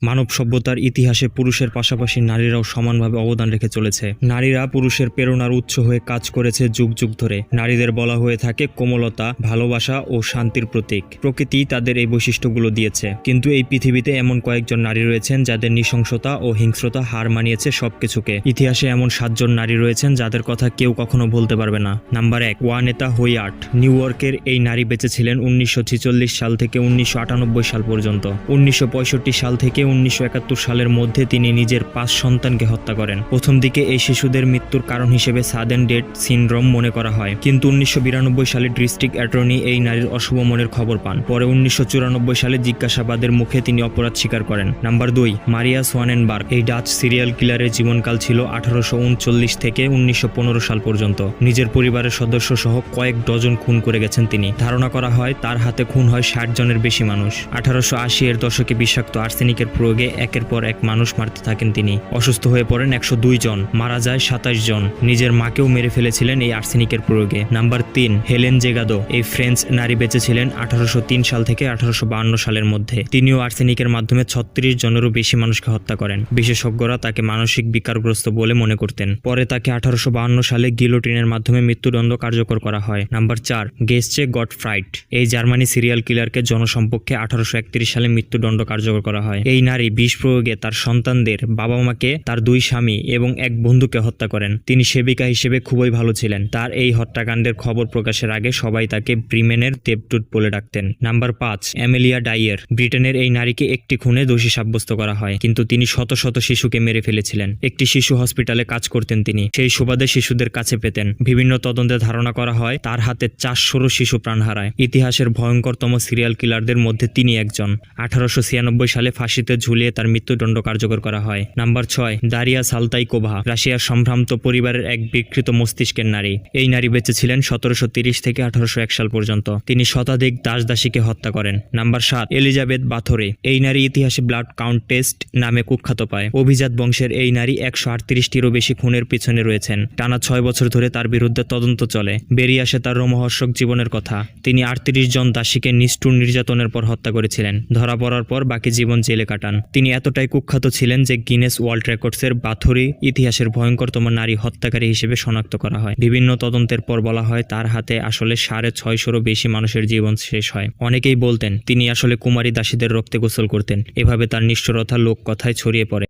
মানব সভ্যতার ইতিহাসে পুরুষের পাশাপাশি নারীরাও সমানভাবে অবদান রেখে চলেছে। নারীরা পুরুষের প্রেরণার উৎস হয়ে কাজ করেছে যুগ যুগ ধরে। নারীদের বলা হয়ে থাকে কোমলতা, ভালোবাসা ও শান্তির প্রতীক। প্রকৃতি তাদের এই বৈশিষ্ট্যগুলো দিয়েছে। কিন্তু এই পৃথিবীতে এমন কয়েকজন নারী রয়েছেন যাদের নৃশংসতা ও হিংস্রতা হার মানিয়েছে সবকিছুকে। ইতিহাসে এমন 7 জন নারী রয়েছেন যাদের কথা কেউ কখনো ভুলতে পারবে না। Number 1, ওয়ানেতা white. নিউ ইয়র্কের এই নারী বেঁচে ছিলেন 1946 সাল থেকে 1998 সাল পর্যন্ত। 1965 সাল থেকে 1971 সালের মধ্যে তিনি নিজের 5 সন্তানকে হত্যা করেন। প্রথম দিকে এই শিশুদের মৃত্যুর কারণ হিসেবে সাডেন ডেথ সিনড্রোম মনে করা হয়, কিন্তু 1992 সালে ডিস্ট্রিক্ট অ্যাটর্নি এই নারীর অশুভ মনের খবর পান। পরে 1994 সালে জিজ্ঞাসাবাদের মুখে তিনি অপরাধ স্বীকার করেন। Number 2, Maria Swanenburg. এই ডাচ সিরিয়াল কিলারের জীবনকাল ছিল 1839 থেকে 1915 সাল পর্যন্ত। নিজের পরিবারের সদস্য সহ কয়েক ডজন খুন করে গেছেন তিনি। ধারণা করা হয় তার হাতে খুন হয় 60 জনের বেশি মানুষ। 1880 এর দশকে বিষাক্ত আর্সেনিকের প্রয়োগে একের পর এক মানুষ মারতে থাকেন তিনি। অসুস্থ হয়ে পড়েন 102 জন, মারা যায় 27 জন। নিজের মাকেও মেরে ফেলেছিলেন এই আর্সেনিকের প্রয়োগে। Number 3, Helene Jegado. এই ফ্রেঞ্চ নারী বেঁচে ছিলেন 1803 সাল থেকে 1852 সালের মধ্যে। তিনিও আর্সেনিকের মাধ্যমে 36 জনেরও বেশি মানুষকে হত্যা করেন। বিশেষজ্ঞরা তাকে মানসিক বিকারগ্রস্ত বলে মনে করতেন। পরে তাকে 1852 সালে গিলোটিনের মাধ্যমে মৃত্যুদণ্ড কার্যকর করা হয়। নাম্বার 4, গেস্টে গটফ্রাইড। এই জার্মানি সিরিয়াল কিলারকে জনসম্পর্কে 1831 সালে মৃত্যুদণ্ড কার্যকর করা হয়। এই নারী বিষ প্রয়োগে তার সন্তানদের, বাবা মাকে, তার 2 স্বামী এবং এক বন্ধুকে হত্যা করেন। তিনি সেবিকা হিসেবে খুবই ভালো ছিলেন। তার এই হত্যাকাণ্ডের খবর প্রকাশের আগে সবাই তাকে ব্রিমেনের দেবদূত বলে ডাকতেন। নাম্বার 5, অ্যামেলিয়া ডাইয়ের। ব্রিটেনের এই নারীকে একটি খুনে দোষী সাব্যস্ত করা হয়, কিন্তু তিনি শত শত শিশুকে মেরে ফেলেছিলেন। একটি শিশু হসপিটালে কাজ করতেন তিনি, সেই সুবাদে শিশুদের কাছে পেতেন। বিভিন্ন তদন্তে ধারণা করা হয় তার হাতে 400 শিশু প্রাণ হারায়। ইতিহাসের ভয়ঙ্করতম সিরিয়াল কিলারদের মধ্যে তিনি একজন। 1896 সালে ফাঁসিতে ঝুলিয়ে তার মৃত্যুদণ্ড কার্যকর করা হয়। নাম্বার 6, দারিয়া সালতাইকোভা। রাশিয়ার সম্ভ্রান্ত পরিবারের এক বিকৃত মস্তিষ্কের নারী। এই নারী বেঁচে ছিলেন 1730 থেকে 1801 সাল পর্যন্ত। তিনি শতাধিক দাস দাসীকে হত্যা করেন। Number 7, Elizabeth Bathory. এই নারী ইতিহাসে ব্লাড কাউন্টেস্ট নামে কুখ্যাত পায়। অভিজাত বংশের এই নারী 138টিরও বেশি খুনের পিছনে রয়েছেন। টানা 6 বছর ধরে তার বিরুদ্ধে তদন্ত চলে। বেরিয়ে আসে তার রোমহর্ষক জীবনের কথা। তিনি 38 জন দাসীকে নিষ্ঠুর নির্যাতনের পর হত্যা করেছিলেন। ধরা পড়ার পর বাকি জীবন জেলে কাটান। তিনি এতটাই কুখ্যাত ছিলেন যে গিনেস ওয়ার্ল্ড রেকর্ডসের বাথরি ইতিহাসের ভয়ঙ্করতম নারী হত্যাকারী হিসেবে শনাক্ত করা হয়। বিভিন্ন তদন্তের পর বলা হয় তার হাতে আসলে 650-ও বেশি মানুষের জীবন শেষ হয়। অনেকেই বলতেন তিনি আসলে কুমারী দাসীদের রক্তে গোসল করতেন। এভাবে তার নিষ্ঠুরতা লোক কথায় ছড়িয়ে পড়ে।